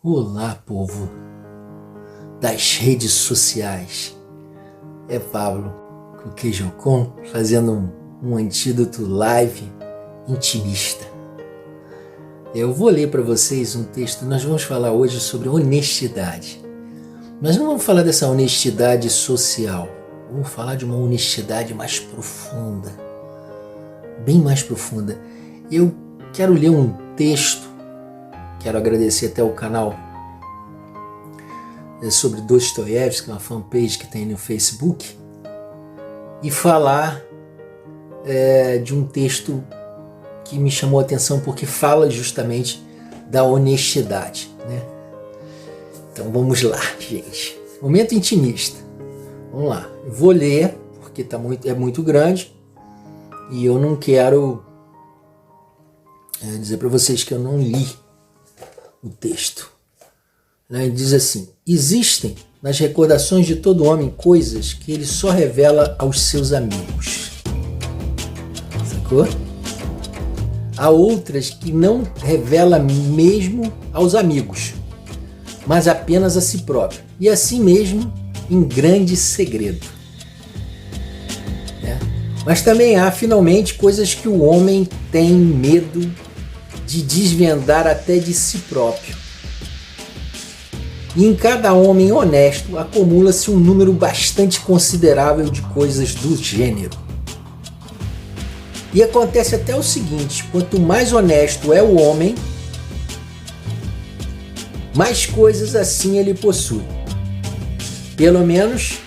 Olá, povo das redes sociais. É Pablo Coquejocon fazendo um antídoto live intimista. Eu vou ler para vocês um texto. Nós vamos falar hoje sobre honestidade. Mas não vamos falar dessa honestidade social. Vamos falar de uma honestidade mais profunda. Bem mais profunda. Eu quero ler um texto. Quero agradecer até o canal sobre Dostoiévski, uma fanpage que tem no Facebook, e falar de um texto que me chamou a atenção porque fala justamente da honestidade, né? Então vamos lá, gente. Momento intimista. Vamos lá. Eu vou ler porque é muito grande e eu não quero dizer para vocês que eu não li o texto. Ele diz assim: existem nas recordações de todo homem coisas que ele só revela aos seus amigos. Sacou? Há outras que não revela mesmo aos amigos, mas apenas a si próprio, e a si mesmo em grande segredo. Mas também há, finalmente, coisas que o homem tem medo de desvendar até de si próprio. E em cada homem honesto acumula-se um número bastante considerável de coisas do gênero. E acontece até o seguinte: quanto mais honesto é o homem, mais coisas assim ele possui. Pelo menos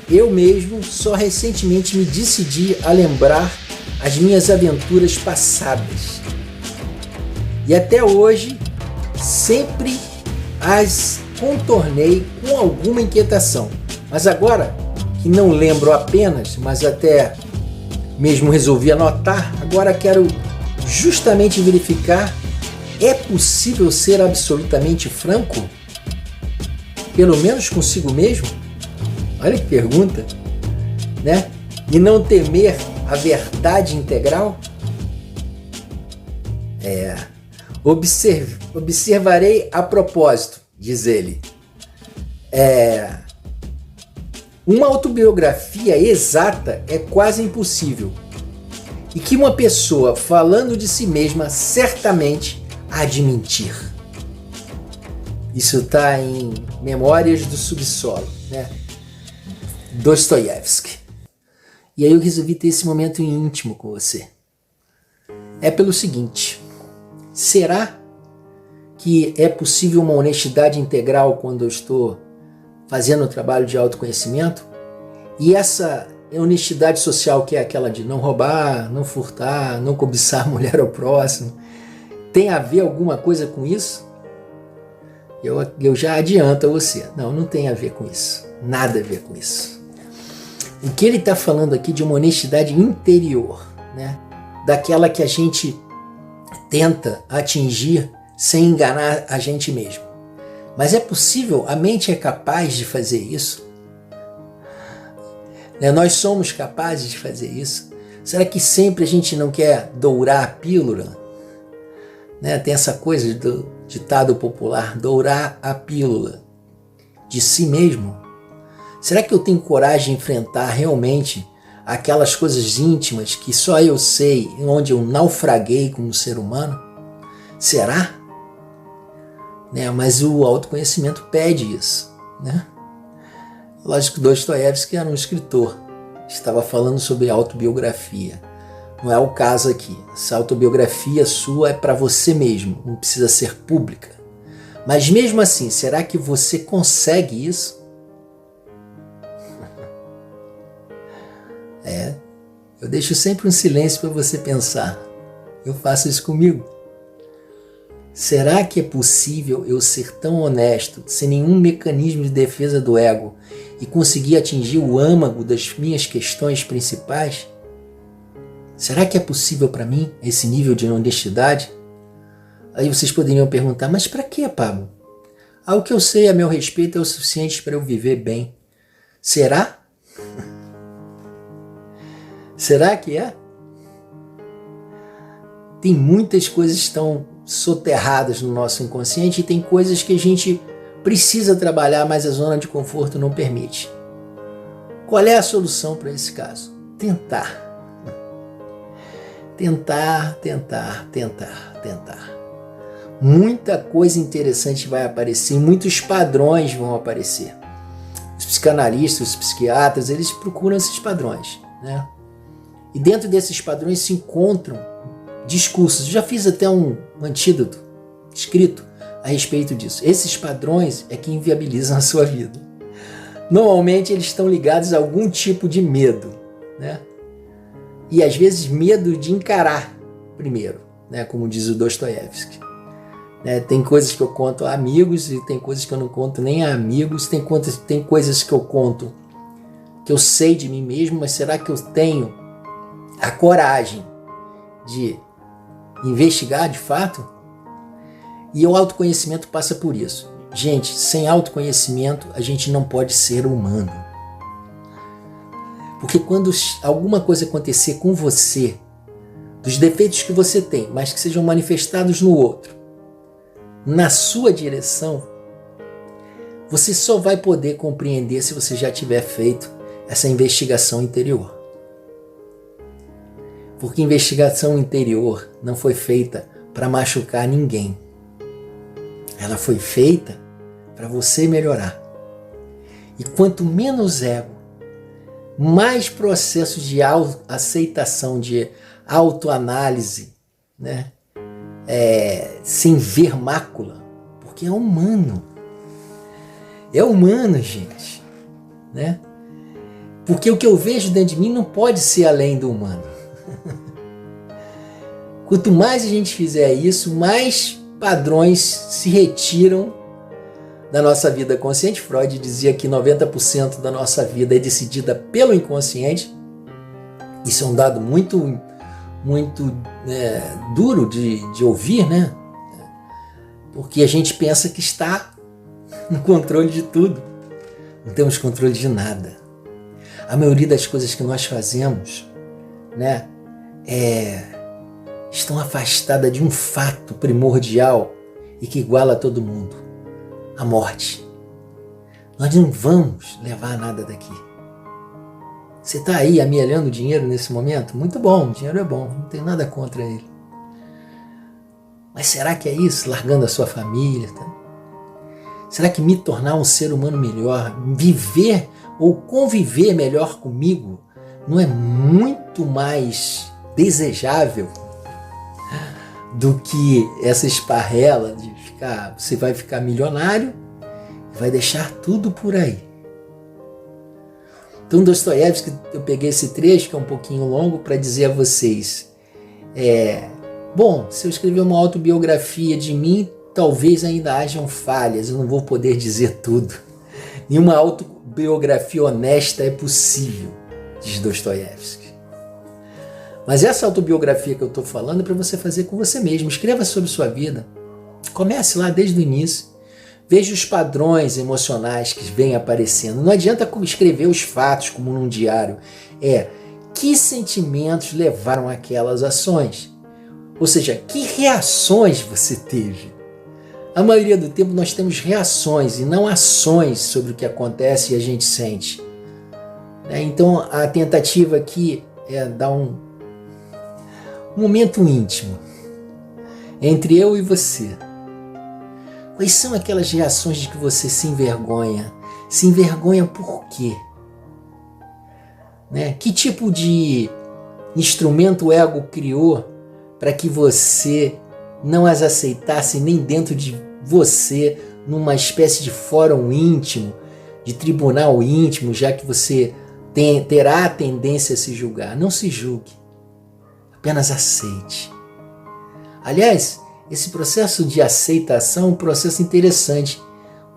eu mesmo só recentemente me decidi a lembrar as minhas aventuras passadas. E até hoje sempre as contornei com alguma inquietação. Mas agora que não lembro apenas, mas até mesmo resolvi anotar, agora quero justamente verificar: é possível ser absolutamente franco? Pelo menos consigo mesmo? Olha que pergunta, né? E não temer a verdade integral? Observarei a propósito, diz ele. Uma autobiografia exata é quase impossível. E que uma pessoa falando de si mesma certamente há de mentir. Isso está em Memórias do Subsolo, né? Dostoiévski. E aí eu resolvi ter esse momento íntimo com você. É pelo seguinte: será que é possível uma honestidade integral quando eu estou fazendo o trabalho de autoconhecimento? E essa honestidade social, que é aquela de não roubar, não furtar, não cobiçar a mulher ao próximo, tem a ver alguma coisa com isso? Eu já adianto a você: não tem a ver com isso. Nada a ver com isso. O que ele está falando aqui de uma honestidade interior, né? Daquela que a gente tenta atingir sem enganar a gente mesmo. Mas é possível? A mente é capaz de fazer isso? Nós somos capazes de fazer isso? Será que sempre a gente não quer dourar a pílula? Tem essa coisa do ditado popular: dourar a pílula de si mesmo. Será que eu tenho coragem de enfrentar realmente aquelas coisas íntimas que só eu sei, onde eu naufraguei como ser humano? Será? Mas o autoconhecimento pede isso, né? Lógico que Dostoiévski era um escritor, estava falando sobre autobiografia. Não é o caso aqui. Essa autobiografia sua é para você mesmo, não precisa ser pública. Mas mesmo assim, será que você consegue isso? Eu deixo sempre um silêncio para você pensar. Eu faço isso comigo. Será que é possível eu ser tão honesto, sem nenhum mecanismo de defesa do ego, e conseguir atingir o âmago das minhas questões principais? Será que é possível para mim esse nível de honestidade? Aí vocês poderiam perguntar: mas para que, Pablo? O que eu sei a meu respeito é o suficiente para eu viver bem. Será? Será que é? Tem muitas coisas que estão soterradas no nosso inconsciente e tem coisas que a gente precisa trabalhar, mas a zona de conforto não permite. Qual é a solução para esse caso? Tentar. Tentar. Muita coisa interessante vai aparecer, muitos padrões vão aparecer. Os psicanalistas, os psiquiatras, eles procuram esses padrões, né? E dentro desses padrões se encontram discursos. Eu já fiz até um antídoto escrito a respeito disso. Esses padrões é que inviabilizam a sua vida. Normalmente eles estão ligados a algum tipo de medo, né? E às vezes medo de encarar primeiro, né? Como diz o Dostoiévski. Né? Tem coisas que eu conto a amigos e tem coisas que eu não conto nem a amigos. Tem coisas que eu conto que eu sei de mim mesmo, mas será que eu tenho a coragem de investigar de fato? E o autoconhecimento passa por isso. Gente, sem autoconhecimento a gente não pode ser humano. Porque quando alguma coisa acontecer com você, dos defeitos que você tem, mas que sejam manifestados no outro, na sua direção, você só vai poder compreender se você já tiver feito essa investigação interior. Porque investigação interior não foi feita para machucar ninguém. Ela foi feita para você melhorar. E quanto menos ego, mais processos de aceitação, de autoanálise, né? Sem ver mácula, porque é humano. É humano, gente, né? Porque o que eu vejo dentro de mim não pode ser além do humano. Quanto mais a gente fizer isso, mais padrões se retiram da nossa vida consciente. Freud dizia que 90% da nossa vida é decidida pelo inconsciente. Isso é um dado muito duro de ouvir, né? Porque a gente pensa que está no controle de tudo. Não temos controle de nada. A maioria das coisas que nós fazemos, né, estão afastadas de um fato primordial e que iguala a todo mundo: a morte. Nós não vamos levar nada daqui. Você está aí amealhando dinheiro nesse momento? Muito bom, o dinheiro é bom, não tem nada contra ele. Mas será que é isso? Largando a sua família? Tá? Será que me tornar um ser humano melhor, viver ou conviver melhor comigo, não é muito mais desejável do que essa esparrela de você vai ficar milionário e vai deixar tudo por aí? Então, Dostoiévski, eu peguei esse trecho, que é um pouquinho longo, para dizer a vocês, bom, se eu escrever uma autobiografia de mim, talvez ainda hajam falhas, eu não vou poder dizer tudo. Nenhuma autobiografia honesta é possível, diz Dostoiévski. Mas essa autobiografia que eu estou falando é para você fazer com você mesmo. Escreva sobre sua vida. Comece lá desde o início. Veja os padrões emocionais que vêm aparecendo. Não adianta escrever os fatos como num diário. Que sentimentos levaram àquelas ações? Ou seja, que reações você teve? A maioria do tempo nós temos reações e não ações sobre o que acontece e a gente sente. Então a tentativa aqui é dar um momento íntimo entre eu e você. Quais são aquelas reações de que você se envergonha? Se envergonha por quê? Que tipo de instrumento o ego criou para que você não as aceitasse nem dentro de você, numa espécie de fórum íntimo, de tribunal íntimo, já que você terá a tendência a se julgar? Não se julgue, apenas aceite. Aliás, esse processo de aceitação é um processo interessante.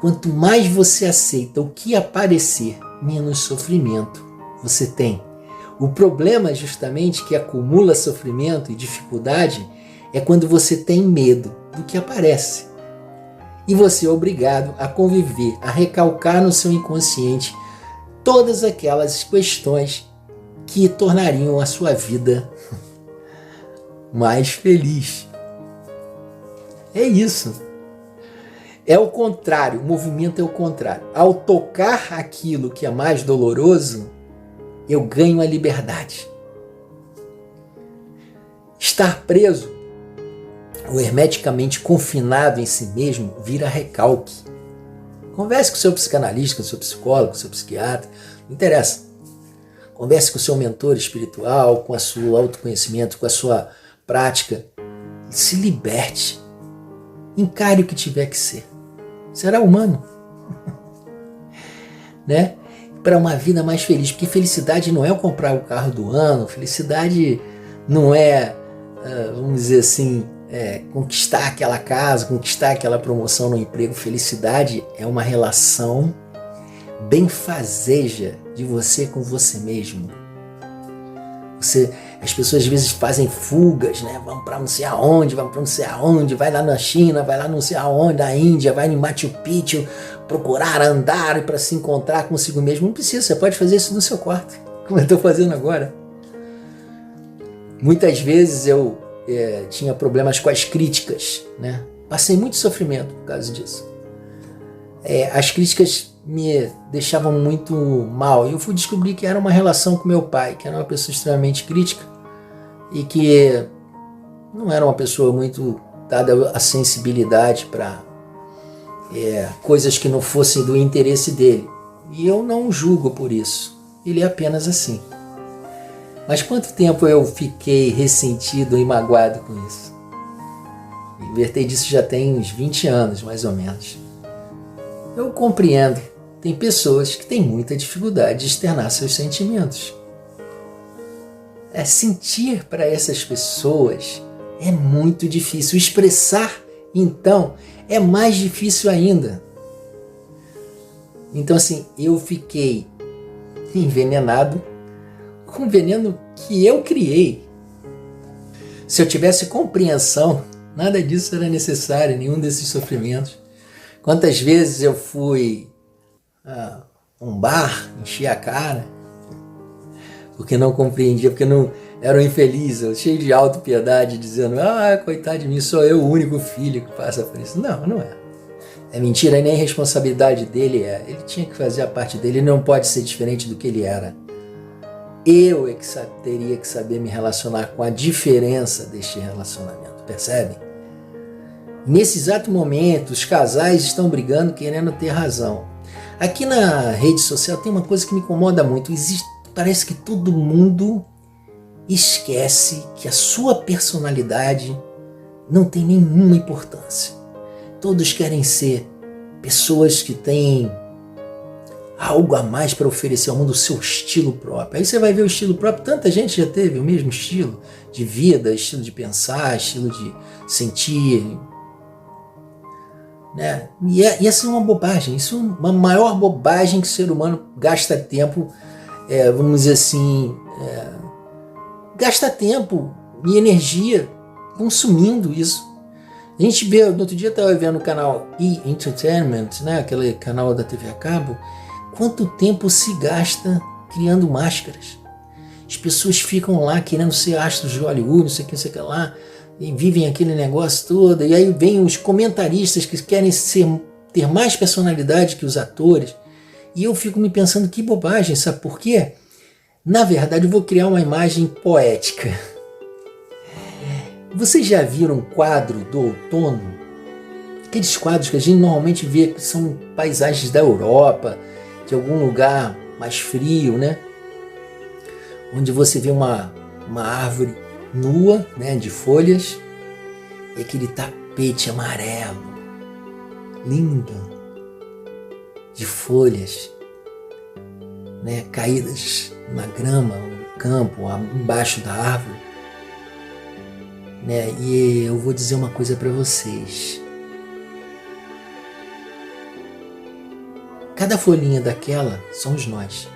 Quanto mais você aceita o que aparecer, menos sofrimento você tem. O problema é justamente que acumula sofrimento e dificuldade é quando você tem medo do que aparece. E você é obrigado a conviver, a recalcar no seu inconsciente todas aquelas questões que tornariam a sua vida mais feliz. É isso. É o contrário, o movimento é o contrário. Ao tocar aquilo que é mais doloroso, eu ganho a liberdade. Estar preso ou hermeticamente confinado em si mesmo vira recalque. Converse com o seu psicanalista, com o seu psicólogo, com o seu psiquiatra, não interessa. Converse com o seu mentor espiritual, com o seu autoconhecimento, com a sua prática. E se liberte. Encare o que tiver que ser. Será humano. Né? Para uma vida mais feliz. Porque felicidade não é eu comprar o carro do ano. Felicidade não é, vamos dizer assim, conquistar aquela casa, conquistar aquela promoção no emprego. Felicidade é uma relação benfazeja de você com você mesmo. As pessoas às vezes fazem fugas, né? Vão para não sei aonde, vai lá na China, vai lá não sei aonde, na Índia, vai no Machu Picchu, procurar andar para se encontrar consigo mesmo. Não precisa, você pode fazer isso no seu quarto, como eu estou fazendo agora. Muitas vezes eu tinha problemas com as críticas, né? Passei muito sofrimento por causa disso. As críticas me deixavam muito mal. E eu fui descobrir que era uma relação com meu pai, que era uma pessoa extremamente crítica e que não era uma pessoa muito dada à sensibilidade para coisas que não fossem do interesse dele. E eu não o julgo por isso. Ele é apenas assim. Mas quanto tempo eu fiquei ressentido e magoado com isso? Me libertei disso já tem uns 20 anos, mais ou menos. Eu compreendo. Tem pessoas que têm muita dificuldade de externar seus sentimentos. Sentir para essas pessoas é muito difícil. Expressar, então, é mais difícil ainda. Então, assim, eu fiquei envenenado com o veneno que eu criei. Se eu tivesse compreensão, nada disso era necessário, nenhum desses sofrimentos. Quantas vezes eu fui a um bar, enchi a cara, porque não compreendia, porque não era um infeliz, eu cheio de autopiedade, dizendo, coitado de mim, sou eu o único filho que passa por isso. Não, não é. É mentira, e nem responsabilidade dele é. Ele tinha que fazer a parte dele, ele não pode ser diferente do que ele era. Eu é que teria que saber me relacionar com a diferença deste relacionamento, percebe? Nesse exato momento, os casais estão brigando, querendo ter razão. Aqui na rede social tem uma coisa que me incomoda muito. Parece que todo mundo esquece que a sua personalidade não tem nenhuma importância. Todos querem ser pessoas que têm algo a mais para oferecer ao mundo, o seu estilo próprio. Aí você vai ver o estilo próprio, tanta gente já teve o mesmo estilo de vida, estilo de pensar, estilo de sentir, né? E essa é uma bobagem, isso é uma maior bobagem que o ser humano gasta tempo, vamos dizer assim, gasta tempo e energia consumindo isso. A gente vê, no outro dia eu estava vendo o canal E! Entertainment, né? Aquele canal da TV a cabo, quanto tempo se gasta criando máscaras. As pessoas ficam lá querendo ser astros de Hollywood, não sei o que lá, e vivem aquele negócio todo, e aí vem os comentaristas que querem ter mais personalidade que os atores, e eu fico me pensando, que bobagem, sabe por quê? Na verdade, eu vou criar uma imagem poética. Vocês já viram um quadro do outono? Aqueles quadros que a gente normalmente vê que são paisagens da Europa, de algum lugar mais frio, né? Onde você vê uma árvore nua, né, de folhas, e aquele tapete amarelo, lindo, de folhas, né, caídas na grama, no campo, embaixo da árvore, né? E eu vou dizer uma coisa para vocês. Cada folhinha daquela somos nós.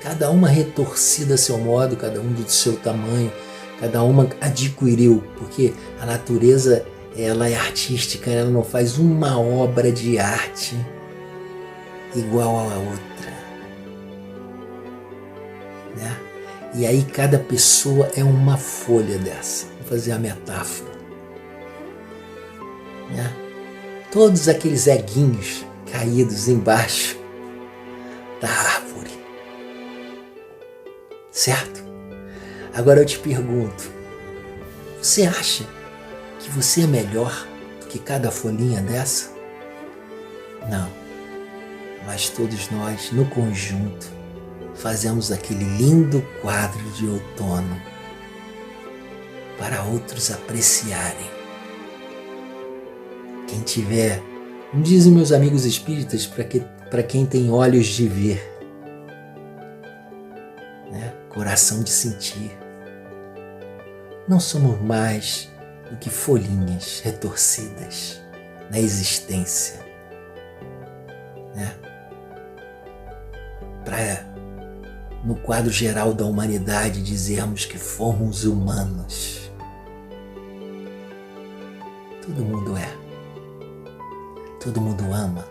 Cada uma retorcida a seu modo, cada um do seu tamanho, cada uma adquiriu, porque a natureza, ela é artística, ela não faz uma obra de arte igual a outra, né? E aí cada pessoa é uma folha dessa. Vou fazer a metáfora. né? Todos aqueles eguinhos caídos embaixo da árvore. Certo? Agora eu te pergunto, você acha que você é melhor do que cada folhinha dessa? Não. Mas todos nós, no conjunto, fazemos aquele lindo quadro de outono para outros apreciarem. Quem tiver, como dizem meus amigos espíritas, para quem tem olhos de ver, né? Coração de sentir. Não somos mais do que folhinhas retorcidas na existência, né? Para, no quadro geral da humanidade, dizermos que fomos humanos. Todo mundo é. Todo mundo ama.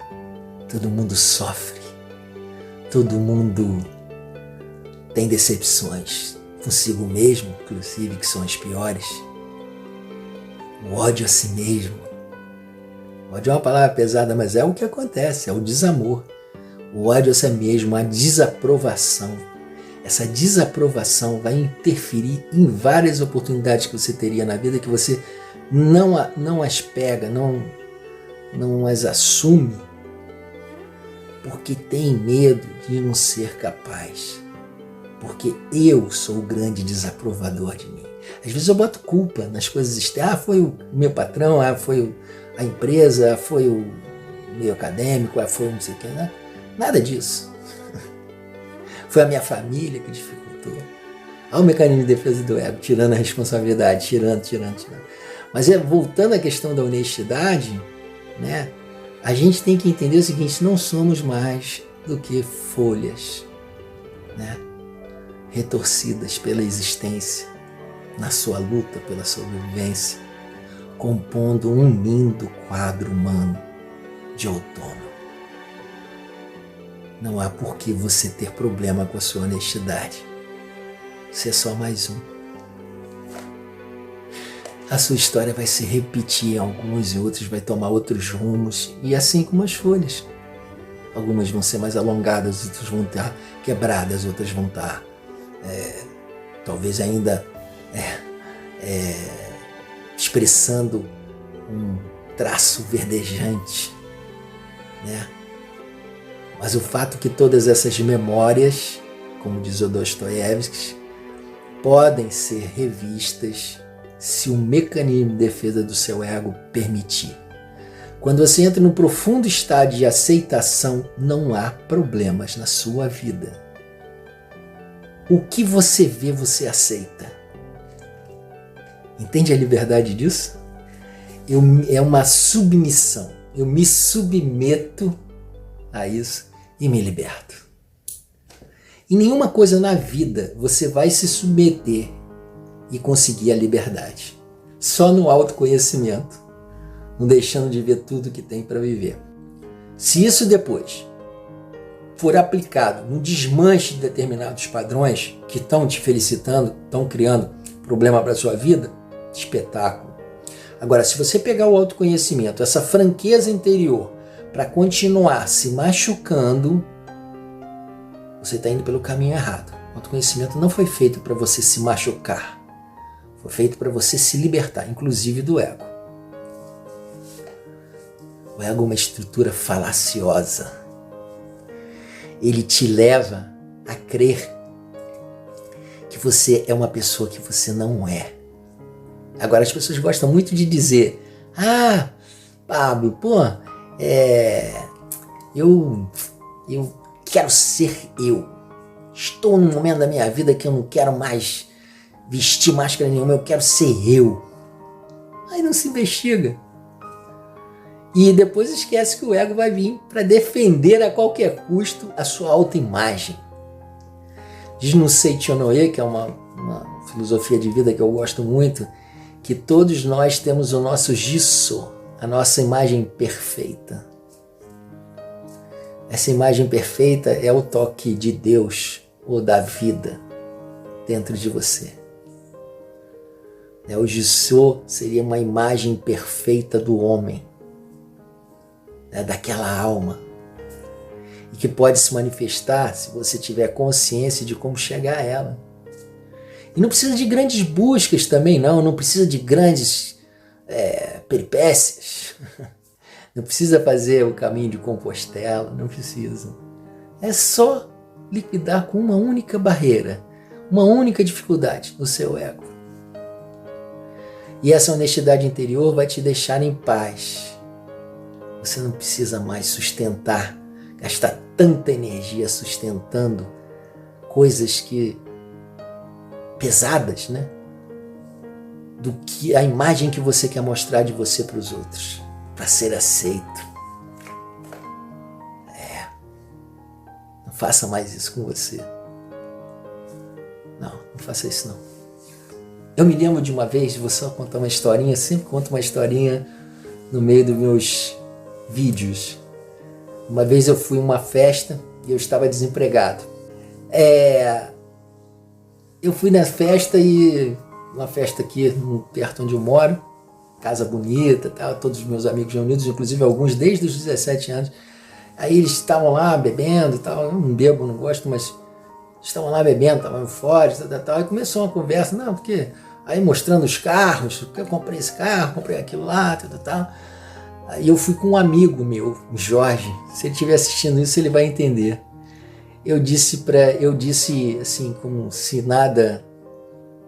Todo mundo sofre. Todo mundo tem decepções consigo mesmo, inclusive, que são as piores. O ódio a si mesmo. O ódio é uma palavra pesada, mas é o que acontece, é o desamor. O ódio a si mesmo, a desaprovação. Essa desaprovação vai interferir em várias oportunidades que você teria na vida, que você não as pega, não as assume, porque tem medo de não ser capaz. Porque eu sou o grande desaprovador de mim. Às vezes eu boto culpa nas coisas externas. Foi o meu patrão, foi a empresa, foi o meio acadêmico, foi não sei o que, né? Nada disso. Foi a minha família que dificultou. Olha o mecanismo de defesa do ego, tirando a responsabilidade, tirando. Mas voltando à questão da honestidade, né? A gente tem que entender o seguinte: não somos mais do que folhas, né? Retorcidas pela existência, na sua luta pela sobrevivência, compondo um lindo quadro humano de outono. Não há por que você ter problema com a sua honestidade. Você é só mais um. A sua história vai se repetir em alguns e outros vai tomar outros rumos, e assim como as folhas. Algumas vão ser mais alongadas, outras vão estar quebradas, outras vão estar talvez ainda expressando um traço verdejante, né? Mas o fato que todas essas memórias, como diz o Dostoiévski, podem ser revistas se o mecanismo de defesa do seu ego permitir. Quando você entra num profundo estado de aceitação, não há problemas na sua vida. O que você vê, você aceita. Entende a liberdade disso? É uma submissão. Eu me submeto a isso e me liberto. Em nenhuma coisa na vida você vai se submeter e conseguir a liberdade. Só no autoconhecimento, não deixando de ver tudo que tem para viver. Se isso depois for aplicado no desmanche de determinados padrões que estão te felicitando, estão criando problema para a sua vida, espetáculo. Agora, se você pegar o autoconhecimento, essa franqueza interior, para continuar se machucando, você está indo pelo caminho errado. O autoconhecimento não foi feito para você se machucar. Foi feito para você se libertar, inclusive do ego. O ego é uma estrutura falaciosa. Ele te leva a crer que você é uma pessoa que você não é. Agora, as pessoas gostam muito de dizer: ah, Pablo, eu quero ser eu. Estou num momento da minha vida que eu não quero mais vestir máscara nenhuma, eu quero ser eu. Aí não se investiga. E depois esquece que o ego vai vir para defender a qualquer custo a sua autoimagem. Diz no Seiichi Onoe, que é uma filosofia de vida que eu gosto muito, que todos nós temos o nosso Jisso, a nossa imagem perfeita. Essa imagem perfeita é o toque de Deus ou da vida dentro de você. O Jisso seria uma imagem perfeita do homem. né, daquela alma. E que pode se manifestar se você tiver consciência de como chegar a ela. E não precisa de grandes buscas também, não precisa de grandes peripécias. Não precisa fazer o caminho de Compostela, não precisa. É só liquidar com uma única barreira, uma única dificuldade no seu ego. E essa honestidade interior vai te deixar em paz. Você não precisa mais sustentar, gastar tanta energia sustentando coisas pesadas, né? Do que a imagem que você quer mostrar de você para os outros, para ser aceito. Não faça mais isso com você. Não faça isso não. Eu me lembro de uma vez, vou só contar uma historinha, sempre conto uma historinha no meio dos meus vídeos. Uma vez eu fui a uma festa e eu estava desempregado. Eu fui na festa uma festa aqui perto onde eu moro, casa bonita, todos os meus amigos reunidos, inclusive alguns desde os 17 anos. Aí eles estavam lá bebendo, eu não bebo, não gosto, mas estavam lá bebendo, estavam fora, Aí começou uma conversa, porque aí mostrando os carros, eu comprei esse carro, comprei aquilo lá, Aí eu fui com um amigo meu, o Jorge. Se ele estiver assistindo isso, ele vai entender. Eu disse assim, como se nada,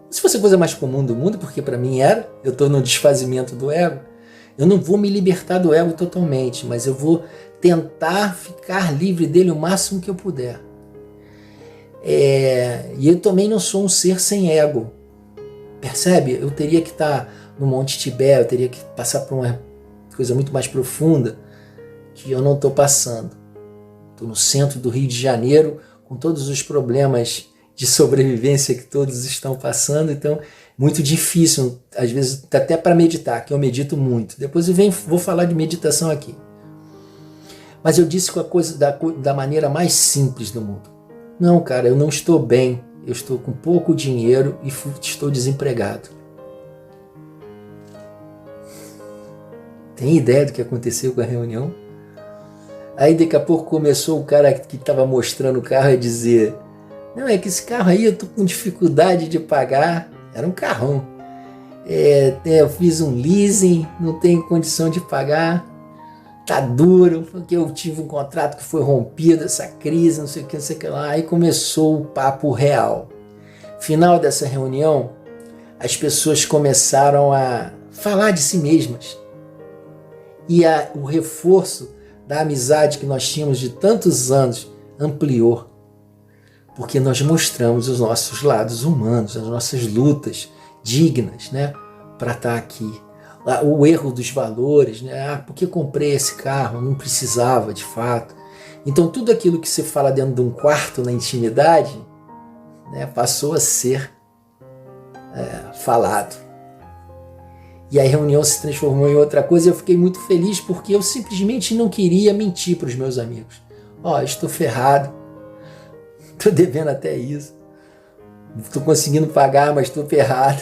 se fosse a coisa mais comum do mundo, porque para mim era, eu estou no desfazimento do ego. Eu não vou me libertar do ego totalmente, mas eu vou tentar ficar livre dele o máximo que eu puder. E eu também não sou um ser sem ego. Percebe? Eu teria que estar no Monte Tibete, eu teria que passar por uma coisa muito mais profunda que eu não estou passando. Estou no centro do Rio de Janeiro com todos os problemas de sobrevivência que todos estão passando, então muito difícil, às vezes até para meditar, que eu medito muito. Depois vou falar de meditação aqui. Mas eu disse com a coisa da maneira mais simples do mundo. Não, cara, eu não estou bem, eu estou com pouco dinheiro e estou desempregado. Tem ideia do que aconteceu com a reunião? Aí daqui a pouco começou o cara que estava mostrando o carro a dizer: não, é que esse carro aí eu estou com dificuldade de pagar. Era um carrão. Eu fiz um leasing, não tenho condição de pagar. Tá duro, porque eu tive um contrato que foi rompido, essa crise, não sei o que lá. Aí começou o papo real. Final dessa reunião, as pessoas começaram a falar de si mesmas. E o reforço da amizade que nós tínhamos de tantos anos ampliou. Porque nós mostramos os nossos lados humanos, as nossas lutas dignas, né, para estar aqui. O erro dos valores, né? Por que comprei esse carro? Não precisava, de fato. Então tudo aquilo que você fala dentro de um quarto na intimidade, né, passou a ser falado. E a reunião se transformou em outra coisa e eu fiquei muito feliz porque eu simplesmente não queria mentir para os meus amigos. Estou ferrado, estou devendo até isso, estou conseguindo pagar, mas estou ferrado.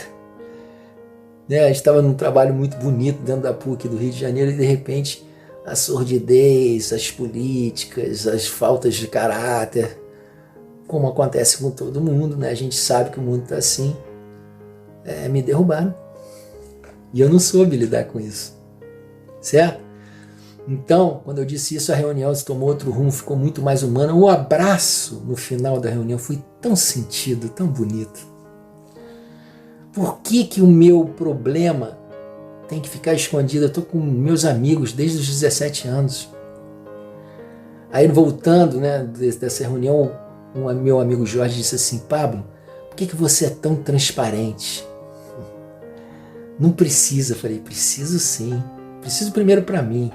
A gente estava num trabalho muito bonito dentro da PUC do Rio de Janeiro e de repente a sordidez, as políticas, as faltas de caráter, como acontece com todo mundo, né? A gente sabe que o mundo está assim, me derrubaram. E eu não soube lidar com isso, certo? Então, quando eu disse isso, a reunião se tomou outro rumo, ficou muito mais humana. O abraço no final da reunião foi tão sentido, tão bonito. Por que o meu problema tem que ficar escondido? Eu estou com meus amigos desde os 17 anos. Aí, voltando, né, dessa reunião, meu amigo Jorge disse assim: Pablo, por que você é tão transparente? Não precisa. Eu falei: preciso sim. Preciso primeiro para mim.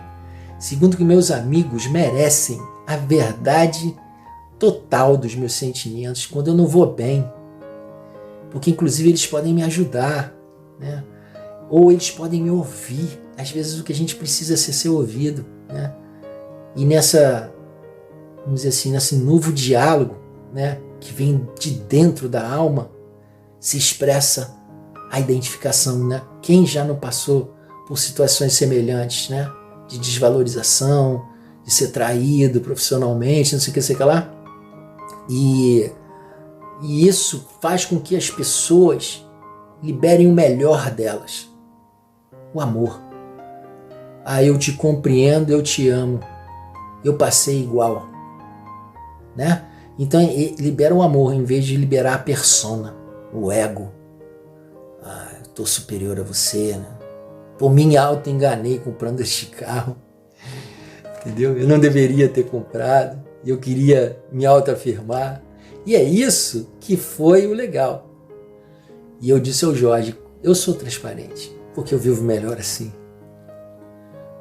Segundo, que meus amigos merecem a verdade total dos meus sentimentos quando eu não vou bem. Porque inclusive eles podem me ajudar, né? Ou eles podem me ouvir. Às vezes o que a gente precisa é ser ouvido, né? E vamos dizer assim, nesse novo diálogo, né, que vem de dentro da alma, se expressa a identificação, né? Quem já não passou por situações semelhantes, né? de desvalorização, de ser traído profissionalmente, não sei o que lá. E isso faz com que as pessoas liberem o melhor delas. O amor. Eu te compreendo, eu te amo. Eu passei igual. Né? Então libera o amor em vez de liberar a persona, o ego. Eu tô superior a você, né? Por mim auto-enganei comprando este carro. Entendeu? Eu não deveria ter comprado. Eu queria me auto-afirmar. E é isso que foi o legal. E eu disse ao Jorge, eu sou transparente, porque eu vivo melhor assim.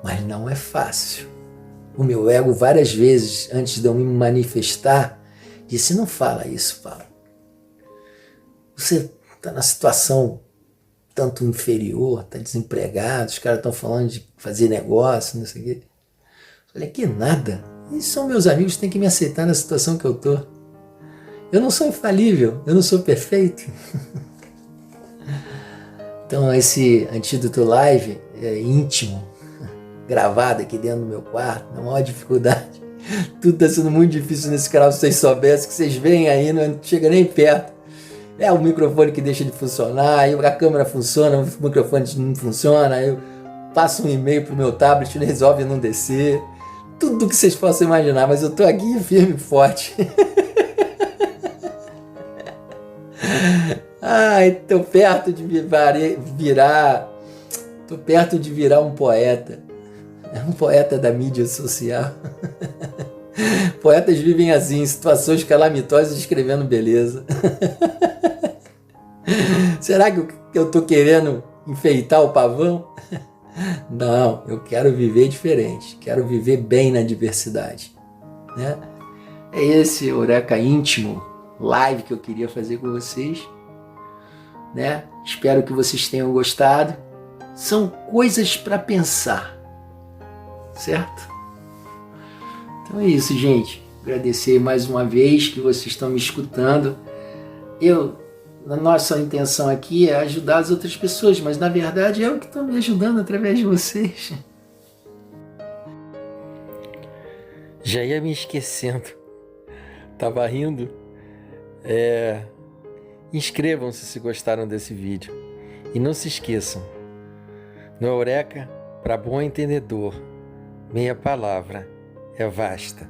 Mas não é fácil. O meu ego, várias vezes, antes de eu me manifestar, disse, não fala isso, Paulo. Você está na situação tanto inferior, está desempregado, os caras estão falando de fazer negócio, não sei o quê. Eu falei, que nada. Eles são meus amigos, têm que me aceitar na situação que eu tô. Eu não sou infalível, eu não sou perfeito. Então esse Antídoto Live é íntimo, gravado aqui dentro do meu quarto, na maior dificuldade. Tudo está sendo muito difícil nesse canal, se vocês soubessem, que vocês veem aí, não chega nem perto. É o microfone que deixa de funcionar, aí a câmera funciona, o microfone não funciona, aí eu passo um e-mail pro meu tablet, resolve não descer. Tudo que vocês possam imaginar, mas eu tô aqui firme e forte. Tô perto de virar um poeta. Um poeta da mídia social. Poetas vivem assim, em situações calamitosas, escrevendo beleza. Será que eu tô querendo enfeitar o pavão? Não, eu quero viver diferente. Quero viver bem na diversidade. Né? É esse Eureka íntimo live que eu queria fazer com vocês. Né? Espero que vocês tenham gostado. São coisas para pensar. Certo? Então é isso, gente. Agradecer mais uma vez que vocês estão me escutando. A nossa intenção aqui é ajudar as outras pessoas, mas na verdade é eu que estou me ajudando através de vocês. Já ia me esquecendo. Tava rindo. Inscrevam-se se gostaram desse vídeo. E não se esqueçam. No Eureka, para bom entendedor, meia palavra é vasta.